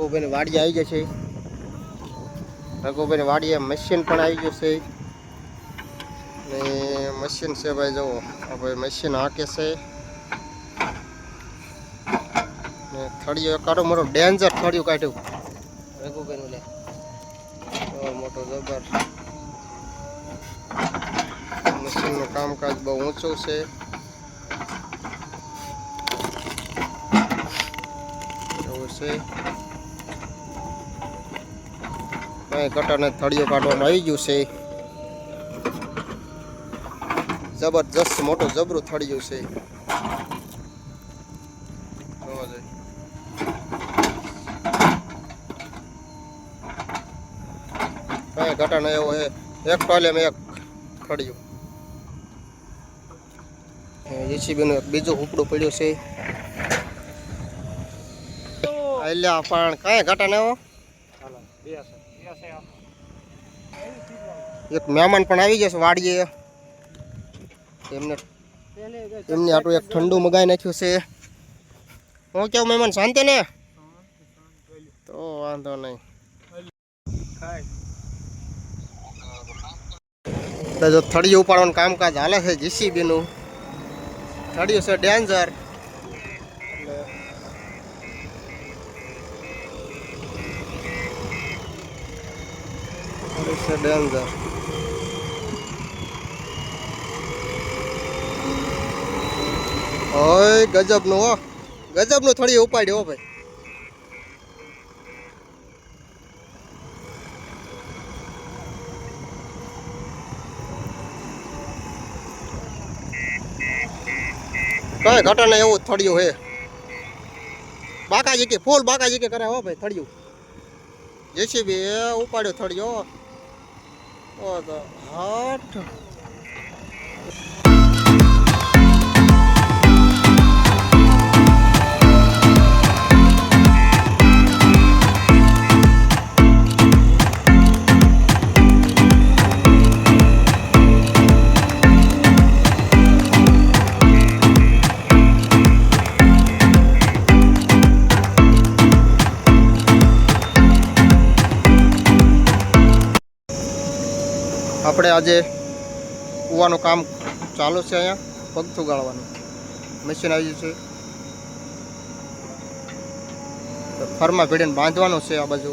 રઘુભાઈની વાડી આવી જશે. રઘુભાઈની વાડીએ મશીન પણ આવી જશે ને મશીન છે ભાઈ. જુઓ ભાઈ મશીન હાકે છે ને થળિયો કાઢો મોટો ડેન્જર થળિયું કાઢ્યું રઘુભાઈનું. લે મોટો જબર મશીનનું કામકાજ બહુ ઊંચું છે. એવું છે કઈ ગટરને થળિયો કાઢવામાં આવી ગયું છે. જબરજસ્ત મોટું જબરું થળિયું છે. કઈ ઘટાને એવો છે. એક ટોલેમાં એક થળિયું. જેસીબીનું એક બીજું ઉપડું પડ્યું છે. અલ્યા પણ કઈ ઘટાને એવો એક મહેમાન પણ આવી જશે વાડીએ. એમની આટલું એક ઠંડુ મગાઈ નાખ્યું છે. હું કેવું મહેમાન શાંતિ ને? તો વાંધો નહીં. જો થળિયું ઉપાડવાનું કામકાજ હાલે છે જીસીબીનું. થળિયું છે ડેન્જર. ડેન્જર ઓય ગજબનું હો, ગજબનું થળિયું ઉપાડ્યું હો ભાઈ. કઈ ઘટને એવું થળિયું હે. બાકાજી કે ફૂલ બાકાજી કે કરે હો ભાઈ થળિયું. જેસીબી ઉપાડ્યો થળિયો. ઓ તો હાથ આપણે આજે કૂવાનું કામ ચાલુ છે. અહીંયા પગથું ગાળવાનું મશીન આવી ગયું છે. ફરમાં ભીડીને બાંધવાનું છે આ બાજુ.